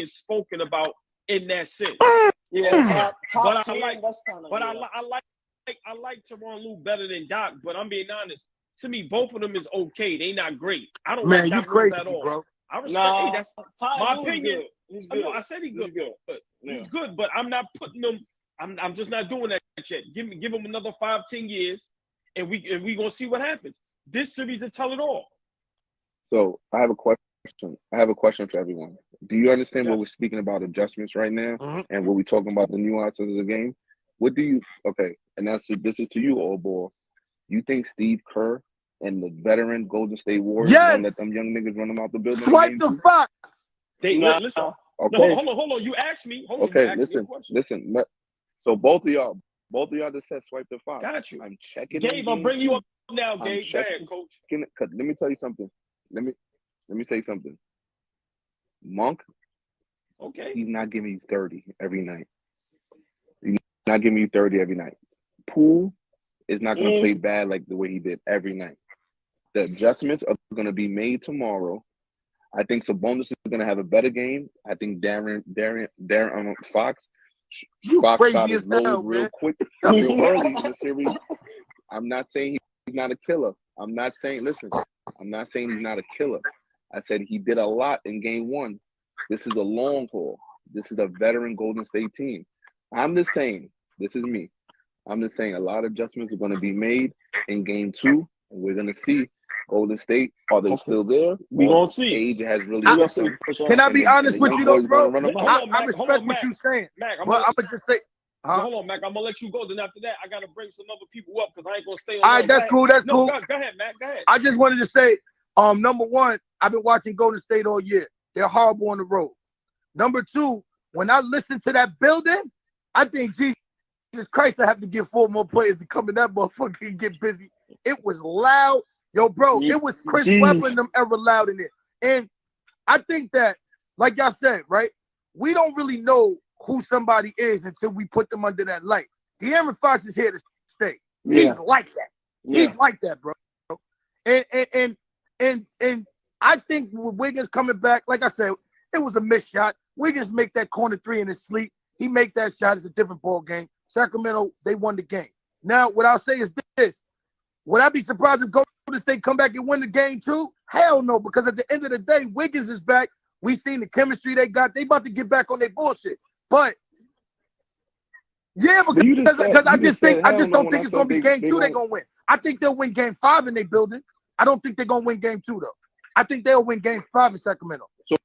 spoken about in that sense. Yeah, But top 10, that's kind of. but I like Tyronn Lue better than Doc. But I'm being honest. To me, both of them is okay. They not great. I don't like you Doc crazy, Rivers at all. bro. I respect. Hey, that's my Lue's opinion. Good. He's good. I said he's good. Yeah. He's good, but I'm not putting them. I'm just not doing that yet. Give him another 5-10 years, and we gonna see what happens. This series will tell it all. So I have a question. I have a question for everyone. Do you understand what Yes. we're speaking about adjustments right now, Mhm. and what we're talking about the nuances of the game? What do you? Okay, and this is to you, old boy. You think Steve Kerr and the veteran Golden State Warriors Yes. gonna let them young niggas run them out the building? Swipe the fox. They Nah. listen. Okay. No, hold on. You asked me. Hold on. Okay, You asked me a question. listen. So both of y'all just said swipe the fox. Got you. I'm checking. Gabe, I'm bringing you up now, I'm Gabe. Go ahead, coach. Let me tell you something. Let me say something. Monk, Okay. he's not giving you 30 every night. He's not giving you 30 every night. Poole is not going to play bad like the way he did every night. The adjustments are going to be made tomorrow. I think Sabonis is going to have a better game. I think Darren Fox You shot crazy his as hell, load real man. quick, real early in the series. I'm not saying he's not a killer. I'm not saying he's not a killer. I said he did a lot in game one. This is a long haul. This is a veteran Golden State team. I'm just saying, this is me. I'm just saying a lot of adjustments are going to be made in game two, and we're going to see Golden State. Are they still there? We gonna see. Age has really We're gonna hit see them. for sure. Can I be honest with you, though, bro? Run them out. Hold on, I Mac. respect Hold on, what Mac. you're saying, Mac, but I'm gonna just say, hold on, Mac. I'm gonna let you go. Then after that, I gotta bring some other people up because I ain't gonna stay on. all right, that's cool. That's cool. Go ahead, Mac. Go ahead. I just wanted to say, number one, I've been watching Golden State all year. They're horrible on the road. Number two, when I listen to that building, I think Jesus Christ, I have to get 4 more players to come in that motherfucker and get busy. It was loud. Yo, bro, it was Chris Webber and them ever loud in it. And I think that, like y'all said, right, we don't really know who somebody is until we put them under that light. De'Aaron Fox is here to stay. He's like that. He's like that, bro. And I think with Wiggins coming back, like I said, it was a missed shot. Wiggins make that corner three in his sleep. He make that shot. It's a different ball game. Sacramento, they won the game. Now, what I'll say is this. Would I be surprised if Golden State come back and win the game too? Hell no, because at the end of the day, Wiggins is back. We seen the chemistry they got. They about to get back on their bullshit. But yeah, because I just don't think it's gonna be game two. They're gonna win. I think they'll win game 5 in their building. I don't think they're gonna win game 2 though. I think they'll win game 5 in Sacramento. So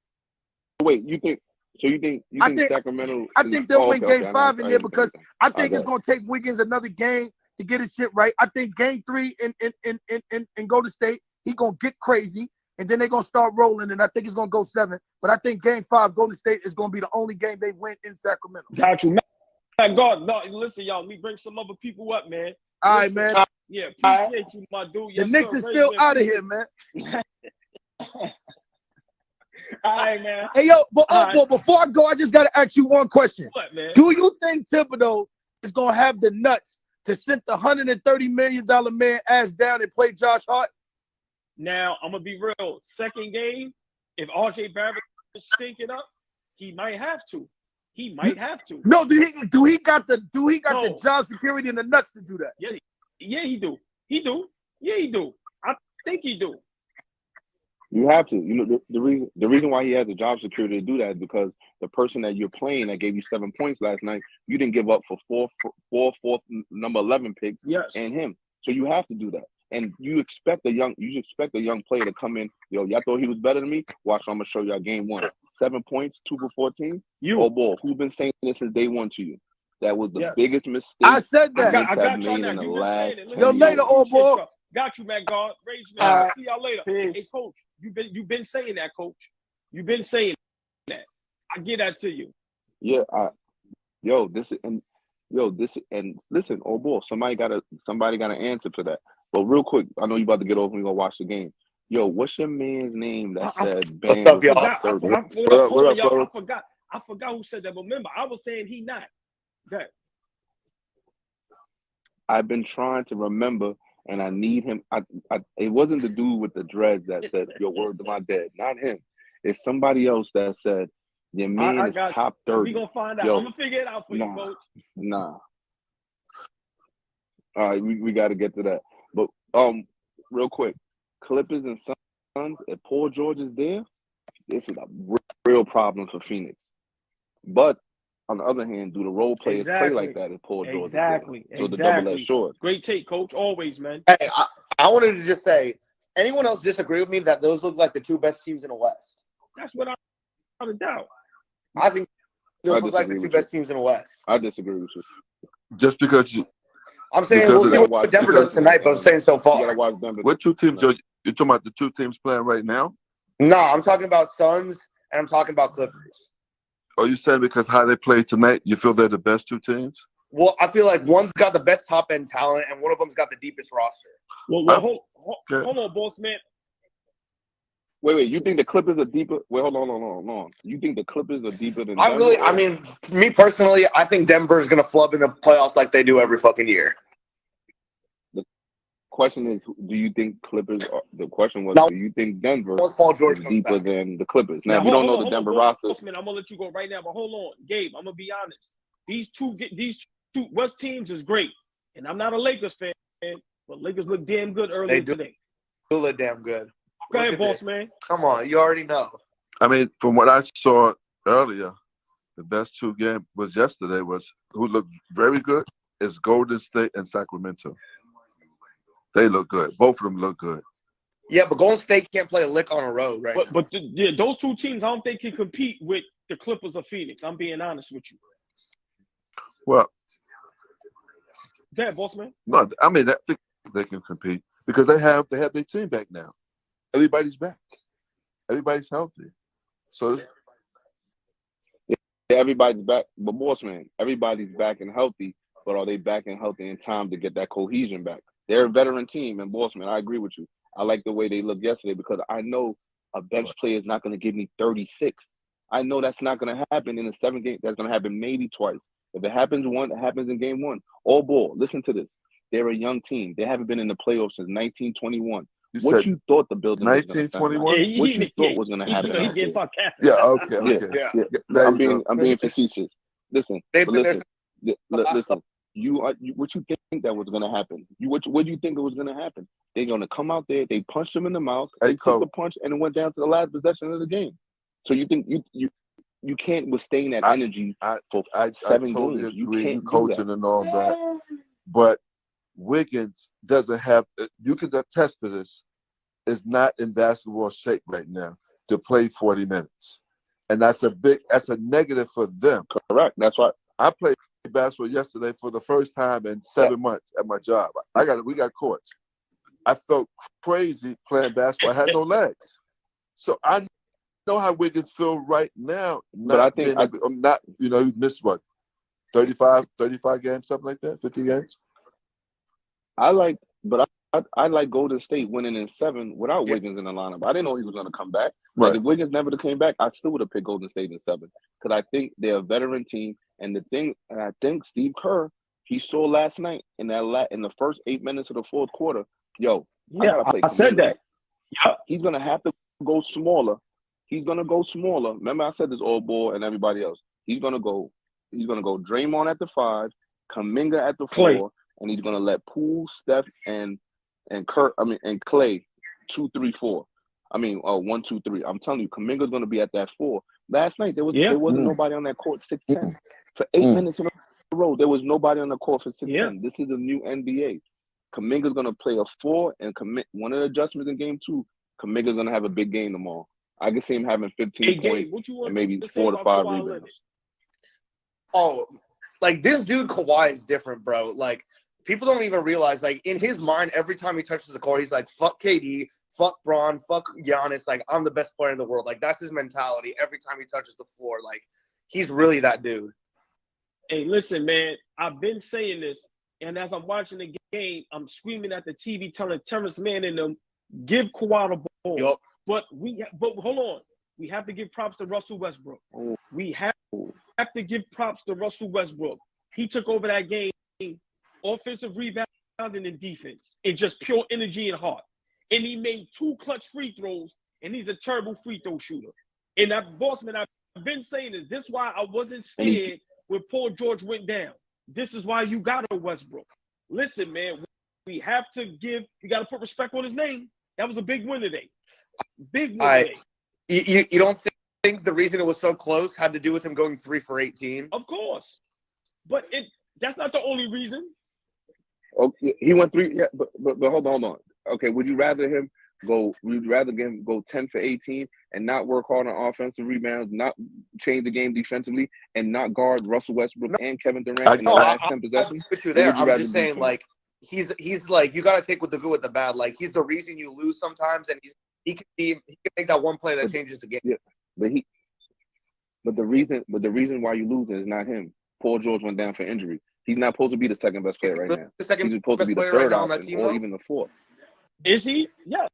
wait, you think Sacramento? I think they'll win game 5 in there because I think it's Okay. gonna take Wiggins another game to get his shit right. I think game 3 in Golden State, he gonna get crazy, and then they're gonna start rolling, and I think it's gonna go 7. But I think game 5, Golden State is gonna be the only game they win in Sacramento. Got you, Mac. God, no, listen, y'all. Let me bring some other people up, man. All right, man. Yeah, appreciate you, my dude. The Yes, Knicks sir, is still Ray, out of here, man. All right, man. Hey, yo, but All right. well, before I go, I just gotta ask you one question. What, man? Do you think Thibodeau is gonna have the nuts to sit the $130 million man ass down and play Josh Hart? Now, I'm gonna be real. Second game, if RJ Barrett is stinking up, he might have to. He might have to. No, do he got the No. job security and the nuts to do that? Yeah, he do. He do. Yeah, he do. I think he do. You have to. You know the reason why he has the job security to do that is because the person that you're playing that gave you 7 points last night, you didn't give up for fourth number 11 picks Yes. and him. So you have to do that. And you expect a young player to come in. Yo, y'all thought he was better than me? Watch, I'm gonna show y'all game 1. 7 points, 2 for 14. Oh boy, who's been saying this since day 1 to you? That was the biggest mistake. I said that. I got made y'all in now. the You been last saying it. Yo, later, old boy. Y'all. Got you, man. God, raise me. All right. See y'all later. Peace. Hey, coach, you been saying that, coach. You've been saying that. I get that to you. Yeah, listen, oh boy, somebody got to answer for that. But real quick, I know you about to get over and we gonna watch the game. Yo, what's your man's name that said Bam up, y'all? I forgot who said that. But remember, I was saying he not. Okay. I've been trying to remember, and I need him. It wasn't the dude with the dreads that said "Your word to my dad," not him. It's somebody else that said Your man I is got top We 30. gonna find out. Yo, I'm gonna figure it out for you, nah. coach. Nah. All right, we got to get to that. But real quick, Clippers and Suns. If Paul George is there, this is a real problem for Phoenix. But on the other hand, do the role players play like that if Paul George Exactly. is there? So the double-edged Exactly. sword. Great take, coach. Always, man. Hey, I wanted to just say, anyone else disagree with me that those look like the two best teams in the West? That's what without a doubt. I think those I look like the disagree two with best you. teams in the West. I disagree with you. Just because you, I'm saying Because we'll of see that what Denver does tonight, but I'm saying so You got to far. watch Denver. what two teams you're talking about? The two teams playing right now? No, I'm talking about Suns and I'm talking about Clippers. Are you saying because how they played tonight, you feel they're the best two teams? Well, I feel like one's got the best top end talent and one of them's got the deepest roster. Well, hold Okay. on, boss man. Wait. You think the Clippers are deeper? Wait, hold on. You think the Clippers are deeper than I Denver? really, I mean, me personally, I think Denver's gonna flub in the playoffs like they do every fucking year. Question is, do you think Clippers are, the question was, No. do you think Denver Once Paul George is comes deeper back. than the Clippers? Now, we hold don't know on, the hold Denver on, roster. boss man. I'm gonna let you go right now, but hold on, Gabe. I'm gonna be honest. These two West teams is great, and I'm not a Lakers fan, but Lakers look damn good earlier They do. today. They look damn good. Go Look ahead, at boss this. man. Come on, you already know. I mean, from what I saw earlier, the best two games was yesterday was who looked very good is Golden State and Sacramento. They look good. Both of them look good. Yeah, but Golden State can't play a lick on a road right now. But those two teams, I don't think can compete with the Clippers of Phoenix. I'm being honest with you. Well, Go ahead, boss man. no, I mean, I think they can compete because they have their team back now. Everybody's back. Everybody's healthy. So Everybody's back, but boss man, everybody's back and healthy, but are they back and healthy in time to get that cohesion back? They're a veteran team, and boss man, I agree with you. I like the way they looked yesterday because I know a bench player is not going to give me 36. I know that's not going to happen in a 7 game. That's going to happen maybe twice. If it happens once, it happens in game 1. All ball. Listen to this. They're a young team. They haven't been in the playoffs since 1921. you You thought the building was going to sound like? 1921? What you thought was going to happen? He out getting there? sarcastic. Yeah, okay. Yeah. There I'm you being go. I'm being facetious. Listen, They've but been there listen. What you think that was gonna happen? What do you think it was gonna happen? They're gonna come out there. They punched him in the mouth. Hey, They took Coach. the punch and it went down to the last possession of the game. So you think you can't withstand that energy for I 7 totally games? You agree. can't You do coaching that. and all that. But Wiggins doesn't have, you can attest to this, is not in basketball shape right now to play 40 minutes. And that's a negative for them. Correct. That's right. I played basketball yesterday for the first time in 7 months at my job. We got courts. I felt crazy playing basketball. I had no legs. So I know how Wiggins feel right now. But I think I'm not, he missed what, 35 games, something like that, 50 games? I like Golden State winning in 7 without Wiggins in the lineup. I didn't know he was going to come back. Right. Like if Wiggins never came back, I still would have picked Golden State in 7 because I think they're a veteran team. And I think Steve Kerr, he saw last night in the first 8 minutes of the fourth quarter. Yo, Yeah, I said that. Yeah, he's going to have to go smaller. He's going to go smaller. Remember, I said this all ball and everybody else. He's going to go Draymond at the 5, Kuminga at the 4, and he's going to let Poole, Steph, and Clay 2, 3, 4. 1, 2, 3. I'm telling you, Kuminga's going to be at that 4. Last night there wasn't nobody on that court 6'10". For 8 minutes in a row, there was nobody on the court for 6'10". Yeah. This is the new NBA. Kuminga's going to play a 4 and commit one of the adjustments in game 2. Kuminga's going to have a big game tomorrow. I can see him having 15 points and maybe 4 to 5 rebounds. Oh, like this dude Kawhi is different, bro. Like people don't even realize, like in his mind, every time he touches the court, he's like, "Fuck KD, fuck Bron, fuck Giannis. Like I'm the best player in the world." Like that's his mentality every time he touches the floor. Like he's really that dude. Hey, listen, man. I've been saying this, and as I'm watching the game, I'm screaming at the TV, telling Terrence Mann and them, "Give Kawhi the ball." Yup. But hold on. We have to give props to Russell Westbrook. We have to give props to Russell Westbrook. He took over that game, offensive rebounding and defense, and just pure energy and heart. And he made 2 clutch free throws, and he's a terrible free throw shooter. And that Bossman, I've been saying this. This is why I wasn't And he- scared when Paul George went down. This is why you got a Westbrook. Listen, man, we have to give. You got to put respect on his name. That was a big win today. Big win today. You don't think the reason it was so close had to do with him going 3 for 18? Of course, but that's not the only reason. Okay, he went 3. Yeah, but hold on. Okay, would you rather him go? Would you rather him go 10 for 18 and not work hard on offensive rebounds, not change the game defensively, and not guard Russell Westbrook and Kevin Durant in the last 10 possessions? With you Or there. would you I'm rather just do saying, so? like, he's like, you got to take with the good with the bad. Like, he's the reason you lose sometimes, and he can make that one play that changes the game. Yeah, but the reason why you losing is not him. Paul George went down for injury. He's not supposed to be the second best player right now. The second He's supposed to best be the player third right now on that option, team, or though? even the fourth. Is he? Yes,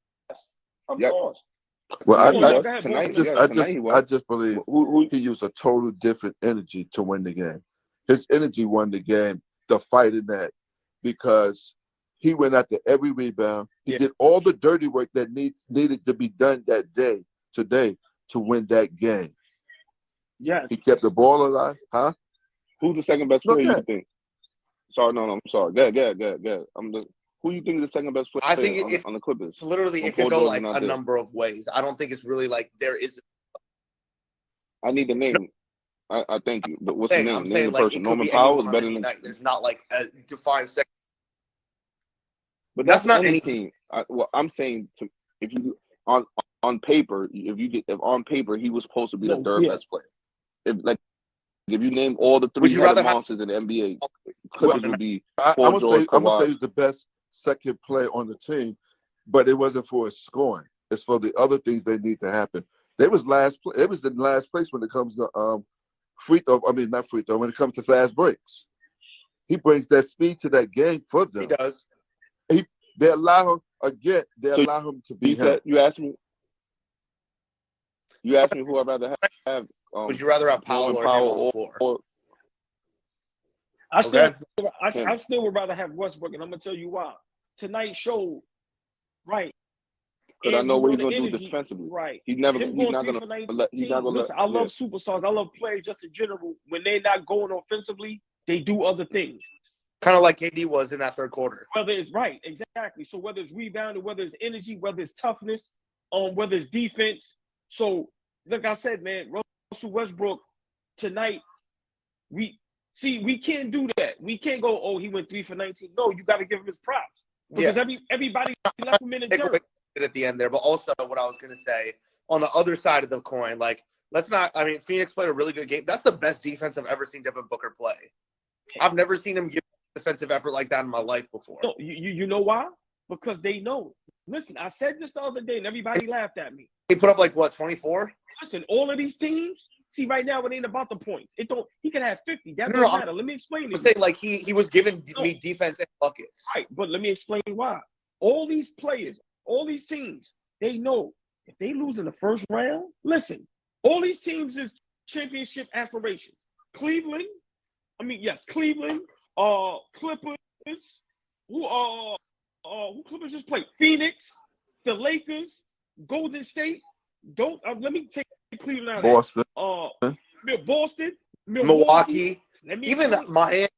of Yep. course. Well, Come on, He go was. ahead, Tonight, boys. yeah, tonight he was. I just believe Who he used a total different energy to win the game. His energy won the game, the fight in that, because he went after every rebound. He Yeah. did all the dirty work that needed to be done that day, today, to win that game. Yes. He kept the ball alive, huh? who's the second best No, player yeah. you think? Sorry, no, I'm sorry. Go. Who you think is the second best player I think on the Clippers? It's literally, Well, it could Paul go George like is not a there. number of ways. I don't think it's really like there is. I need the name. I thank you. But what's the name? I'm Name saying the like person. it could Norman be Powell anyone is on better any than. night. There's not like a defined second. But That's that's not any any- team. I'm saying if you on paper, if on paper he was supposed to be the No, third yeah. best player. If you name all the Would you rather three-headed have- monsters in the NBA, Clippers would be I'm Paul gonna George, say Kawhi. he's the best second player on the team, but it wasn't for his scoring. It's for the other things that need to happen. They was last. It was in last place when it comes to free throw. I mean, not free throw. When it comes to fast breaks, he brings that speed to that game for He them. does. They allow him again. They So allow him to be You him. said you asked me who I'd rather have. Would you rather have Powell Norman or him on Powell the floor? or I still, Okay. I still would rather have Westbrook, and I'm gonna tell you why. Tonight showed, right? because I And know you what he's the gonna do energy, defensively. right? He's Him not going gonna 3 for 19. let. He's not gonna Listen, let. I love superstars. I love players just in general. When they're not going offensively, they do other things. Kind of like KD was in that third quarter. Whether it's right, exactly. So whether it's rebounding, whether it's energy, whether it's toughness, whether it's defense. So like I said, man, Russell Westbrook tonight, we can't do that. We can't go, oh, he went 3 for 19. No, you got to give him his props because Yeah. everybody left him in the Take dirt. away at the end there, but also what I was going to say on the other side of the coin, like let's not. I mean, Phoenix played a really good game. That's the best defense I've ever seen Devin Booker play. I've never seen him give a defensive effort like that in my life before. No, you know why? Because they know. Listen, I said this the other day, and everybody laughed at me. He put up like what 24? Listen, all of these teams. See, right now it ain't about the points. It don't. He can have 50. That No, don't I'm- matter. Let me explain I'm to you. saying like he was giving No. me defense and buckets. Right, but let me explain why. All these players, all these teams, they know if they lose in the first round. Listen, all these teams is championship aspirations. Cleveland, Cleveland, Clippers, who Clippers just played? Phoenix, the Lakers, Golden State. Don't let me take Cleveland out of Boston. that. Boston, Milwaukee, Let me even explain. Miami.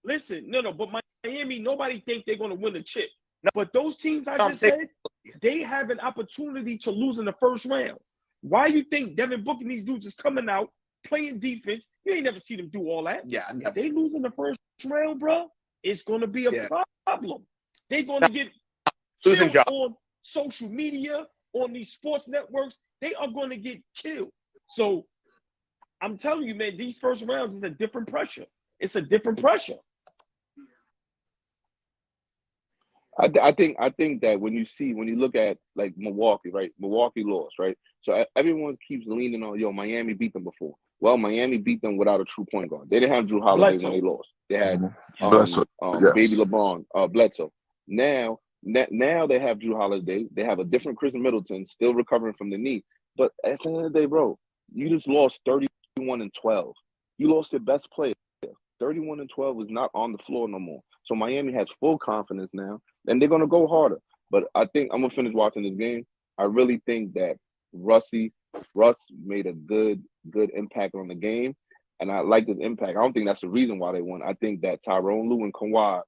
Listen, but Miami, nobody think they're going to win the chip. No. But those teams I I'm just saying- said, they have an opportunity to lose in the first round. Why you think Devin Booker and these dudes is coming out playing defense? You ain't never seen them do all that. Yeah, If they lose in the first round, bro, it's going to be a Yeah. problem. They're going to get losing killed job. on social media, on these sports networks. They are going to get killed. So I'm telling you, man, these first rounds is a different pressure. It's a different pressure. I think that when you look at like Milwaukee, right? Milwaukee lost, right? So everyone keeps leaning on, Miami beat them before. Well, Miami beat them without a true point guard. They didn't have Drew Holiday Bledsoe. when they lost. They had Bledsoe, yes. baby LeBron, Bledsoe. Now they have Drew Holiday. They have a different Chris Middleton, still recovering from the knee. But at the end of the day, bro, you just lost 31-12. You lost your best player. 31-12 is not on the floor no more. So Miami has full confidence now, and they're gonna go harder. But I think I'm gonna finish watching this game. I really think that Russ made a good good impact on the game. And I like his impact. I don't think that's the reason why they won. I think that Tyronn Lue and Kawhi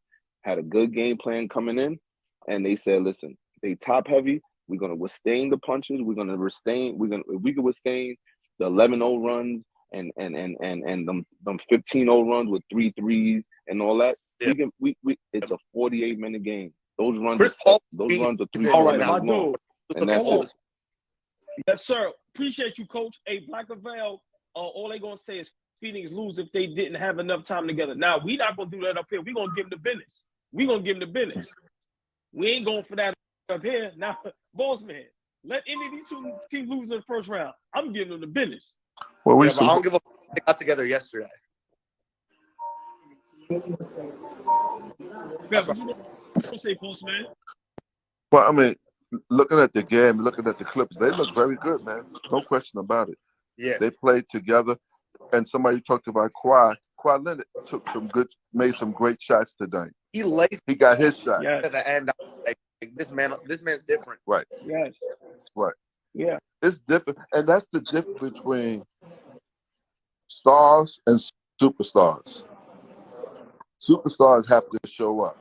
had a good game plan coming in. And they said, listen, they top heavy. We're going to withstand the punches. If we can withstand the 11-0 runs and them 15-0 runs with 3 threes and all that, it's a 48-minute game. Those runs are 3 All right, minutes my long. dude. And that's it. Yes, sir. Appreciate you, Coach. Hey, Blackerville, all they going to say is Phoenix lose if they didn't have enough time together. Now, we not going to do that up here. We're going to give them the business. We're going to give them the business. We ain't going for that up here. Now, boss man, let any of these two teams lose in the first round. I'm giving them the business. Well, But I don't give a fuck. They got together yesterday. Yeah, what you going to say, boss man? Well, I mean, looking at the game, looking at the Clippers, they look very good, man. No question about it. Yeah. They played together. And somebody talked about Kawhi. Kawhi Leonard made some great shots tonight. He laced He got his shot. Yes. at the end. Like, this man's different. Right. Yes. Right. Yeah. It's different. And that's the difference between stars and superstars. Superstars have to show up.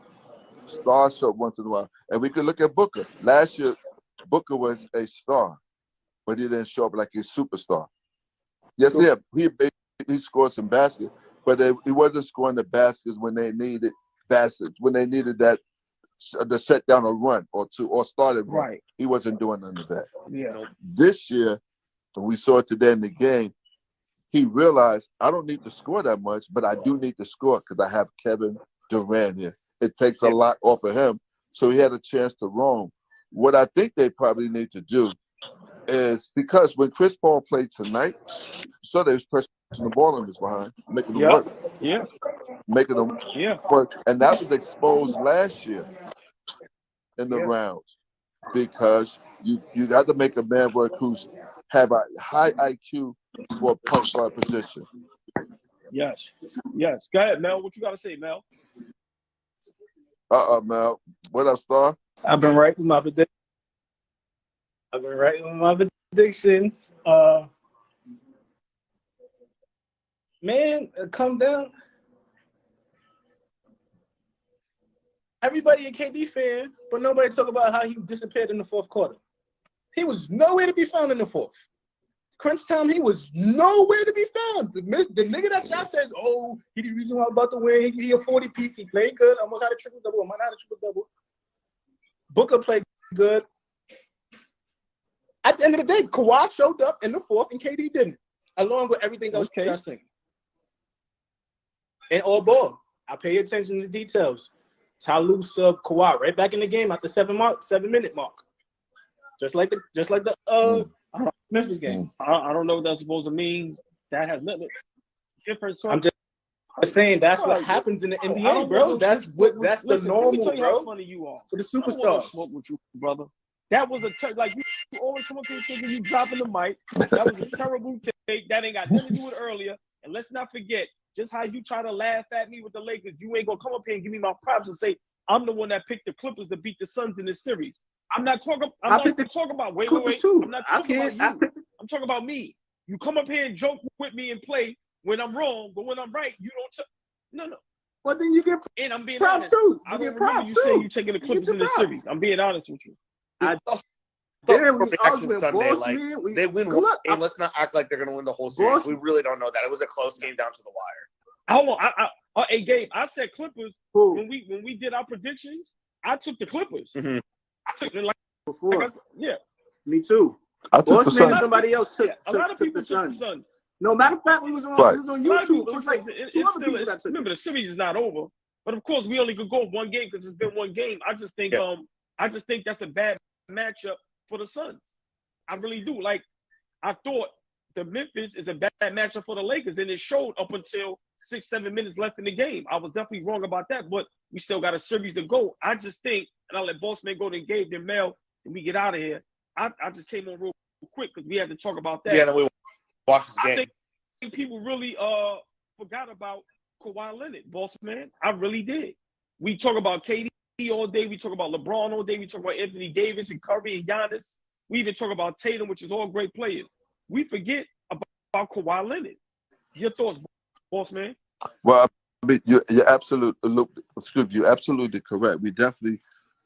Stars show up once in a while. And we could look at Booker. Last year, Booker was a star, but he didn't show up like a superstar. Yes, he scored some baskets, but he wasn't scoring the baskets when they needed that to set down a run or two or started run. Right. He wasn't doing none of that. Yeah. This year, and we saw it today in the game, he realized I don't need to score that much, but I do need to score because I have Kevin Durant here. It takes a lot off of him, so he had a chance to roam. What I think they probably need to do is, because when Chris Paul played tonight, so they was pressing the ball in his behind, making him work. Yeah. Making them work. And that was exposed last year in the rounds, because you got to make a man work who's have a high IQ for a point guard position. Yes. Yes. Go ahead, Mel. What you got to say, Mel? Mel. What up, Star? I've been right with my predictions. Man, come down. Everybody a KD fan, but nobody talk about how he disappeared in the fourth quarter. He was nowhere to be found in the fourth. Crunch time, he was nowhere to be found. The nigga that y'all says, oh, he the reason why I'm about to win. He a 40-piece. He played good. Almost had a triple-double. Might not have a triple-double. Booker played good. At the end of the day, Kawhi showed up in the fourth and KD didn't, along with everything else y'all saying. And all ball, I pay attention to the details. Ty Lue subbed Kawhi right back in the game at the 7-minute mark. Just like the Memphis game. I don't know what that's supposed to mean. That has nothing different. I'm just saying that's what happens in the NBA, bro. That's the normal, let me tell you bro. how funny you are. For the I don't wanna superstars. smoke with you, brother. That was like you always come up here thinking you dropping the mic. That was a terrible take. That ain't got nothing to do with earlier. And let's not forget, just how you try to laugh at me with the Lakers, you ain't gonna come up here and give me my props and say I'm the one that picked the Clippers to beat the Suns in this series. I'm not talking about wait. Too. I'm not talking about you. I'm talking about me. You come up here and joke with me and play when I'm wrong, but when I'm right, you don't. No. Well, then you get And I'm being props honest. too. I You don't get remember props you too. saying you taking the Clippers in this props. series. I'm being honest with you. Then we was Reaction arguing, Sunday, boss like, man. they win one game. Let's not act like they're going to win the whole series. We really don't know that. It was a close game down to the wire. Hold on. Hey, Gabe, I said Clippers when we did our predictions. I took the Clippers. Mm-hmm. I took them Before. yeah. Me too. I took Boss the man, Suns. somebody else took A lot of people the took the Suns. Suns. No, matter of fact, we was on Right. YouTube. It was like two other people that took it. Remember, the series is not over. But of course, we only could go one game because it's been one game. I just think that's a bad matchup for the Suns. I really do. Like, I thought the Memphis is a bad matchup for the Lakers, and it showed up until 6-7 minutes left in the game. I was definitely wrong about that, but we still got a series to go. I just think, and I'll let Bossman go to Gabe their mail and we get out of here. I just came on real quick because we had to talk about that. Yeah, then we watched this I game. think people really forgot about Kawhi Leonard, Bossman. I really did. We talk about KD all day. We talk about LeBron all day. We talk about Anthony Davis and Curry and Giannis. We even talk about Tatum, which is all great players. We forget about Kawhi Leonard. Your thoughts, boss man? Well, I mean, you're absolutely correct. We definitely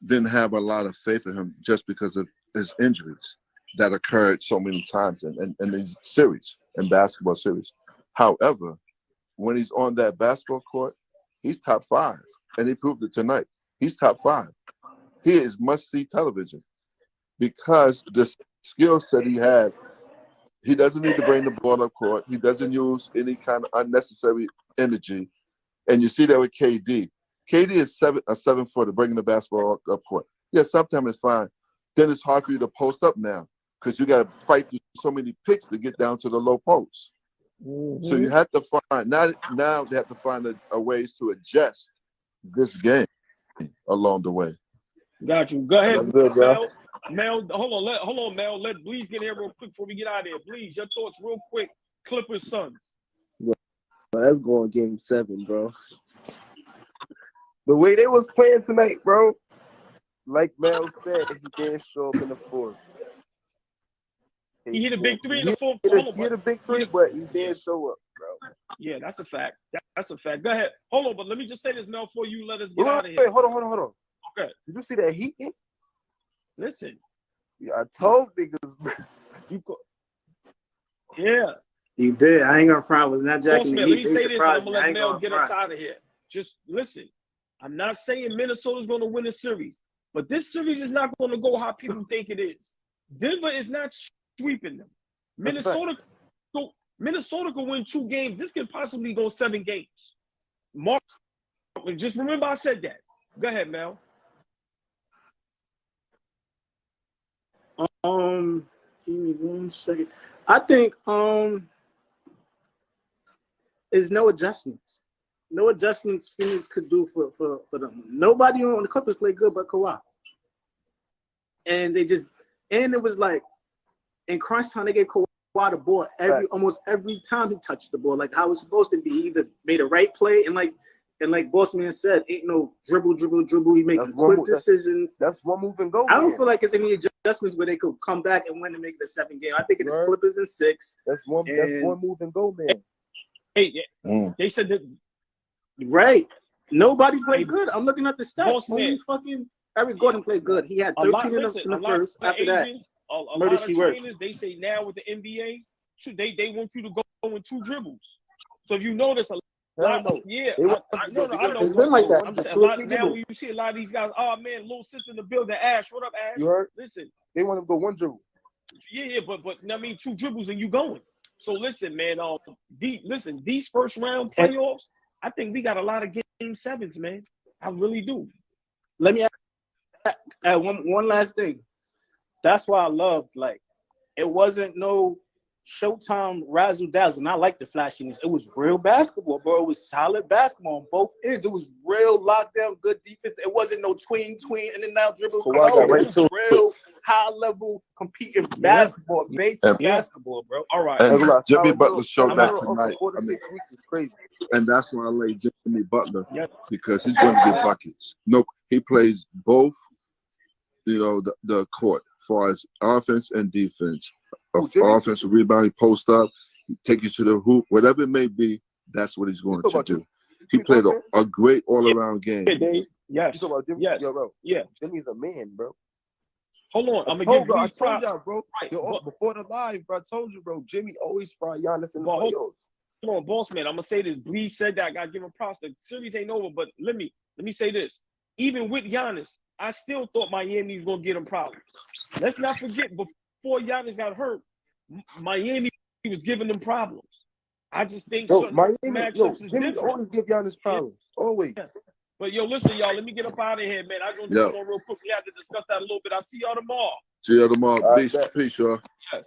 didn't have a lot of faith in him just because of his injuries that occurred so many times in these series, in basketball series. However, when he's on that basketball court, he's top 5, and he proved it tonight. He's top 5. He is must-see television because the skill set he had. He doesn't need to bring the ball up court. He doesn't use any kind of unnecessary energy. And you see that with KD. KD is a 7-footer bringing the basketball up court. Yeah, sometimes it's fine. Then it's hard for you to post up now because you got to fight through so many picks to get down to the low post. Mm-hmm. So you have to find now they have to find a ways to adjust this game along the way. Got you. Go ahead, good, Mel. Hold on, Mel. Let Bleez get here real quick before we get out of here. Bleez, your thoughts real quick. Clippers Suns. But that's going game 7, bro. The way they was playing tonight, bro. Like Mel said, he didn't show up in the fourth. He hit a big 3 in the fourth. He hit a big 3, but he didn't show up, bro. Yeah, that's a fact. That's a fact. Go ahead. Hold on, but let me just say this, Mel, before you let us get out of here. Wait, hold on. Okay. Did you see that Heat game? Listen. Yeah, I told niggas, bro. Yeah. You did. I ain't gonna front. I was not jacking. Let me say this, and I'm gonna let Mel get us out of here. Just listen. I'm not saying Minnesota's gonna win a series, but this series is not gonna go how people think it is. Denver is not sweeping them. Minnesota could win 2 games. This could possibly go 7 games. Mark, just remember I said that. Go ahead, Mel. Give me 1 second. I think there's no adjustments. No adjustments Phoenix could do for them. Nobody on the Clippers played good but Kawhi. And it was like in crunch time they gave Kawhi the ball almost every time he touched the ball, like how it's supposed to be. He either made a right play and like Bossman said, ain't no dribble. He makes quick decisions. That's one move and go. I don't feel like there's any adjustments where they could come back and win and make it a 7 game. I think it's Clippers in 6. That's one move and go, man. Hey, they said that. Right. Nobody played good. I'm looking at the stats. Boss Only fucking Eric Gordon played good. He had 13 in the first. After that, a lot of trainers, they say now with the NBA, they want you to go in 2 dribbles. So if you notice a lot, I know. It's been like that. I'm saying now you see a lot of these guys. Oh man, little sister in the building. Ash, what up, Ash? You heard? Listen, they want to go 1 dribble. Yeah, but I mean 2 dribbles and you going. So listen, man. These first round playoffs, I think we got a lot of game 7s, man. I really do. Let me add one last thing. That's why I loved, like, it wasn't no Showtime razzle dazzle. And I like the flashiness. It was real basketball, bro. It was solid basketball on both ends. It was real lockdown, good defense. It wasn't no tween, in and out dribble. It was real high level competing basketball, basic basketball, bro. All right. And Jimmy Butler showed that tonight. 4 to 6 weeks is crazy. And that's why I like Jimmy Butler because he's going to get buckets. No, he plays both. The court as far as offense and defense. Offensive rebound, he post up, take you to the hoop, whatever it may be. That's what he's going to do. He played a great all-around game. Yes. You talk about Jimmy? Yes. Yo, bro. Yeah. Jimmy's a man, bro. Hold on. I told y'all, bro. Right. Before the live, bro, I told you, bro. Jimmy always fry Giannis in the playoffs. Hold on, boss man. I'm gonna say this. Bleez said that. I gotta give him props. The series ain't over, but let me say this. Even with Giannis, I still thought Miami was gonna get him problems. Let's not forget, before Giannis got hurt, Miami was giving them problems. I just think Miami, matchups is Jimmy different. always give Giannis problems. Always. Yeah. But listen, y'all, let me get up out of here, man. I just want to go real quick. We have to discuss that a little bit. I'll see y'all tomorrow. See you tomorrow. Peace, y'all. Yes.